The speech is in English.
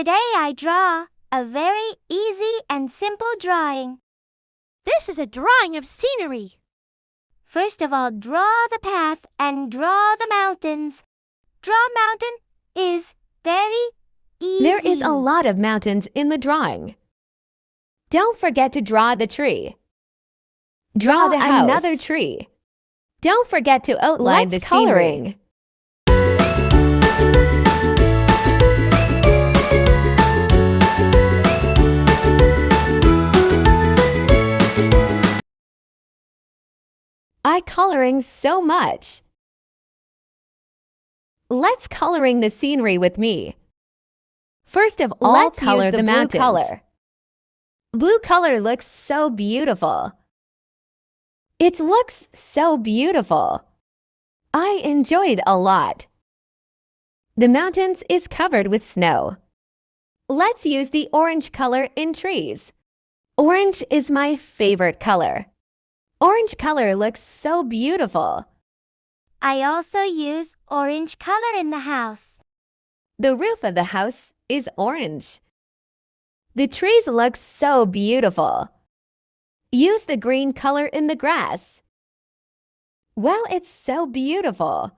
Today I draw a very easy and simple drawing. This is a drawing of scenery. First of all, draw the path and draw the mountains. Draw mountain is very easy. There is a lot of mountains in the drawing. Don't forget to draw the tree. Draw the house. another tree. Don't forget to outline Let's the coloring. scenery. I coloring so much. Let's coloring the scenery with me. First of all, Let's color use the the blue mountains. color. Blue color looks so beautiful. It looks so beautiful. I enjoyed a lot. The mountains is covered with snow. Let's use the orange color in trees. Orange is my favorite color. Orange color looks so beautiful. I also use orange color in the house. The roof of the house is orange. The trees look so beautiful. Use the green color in the grass. Wow, it's so beautiful.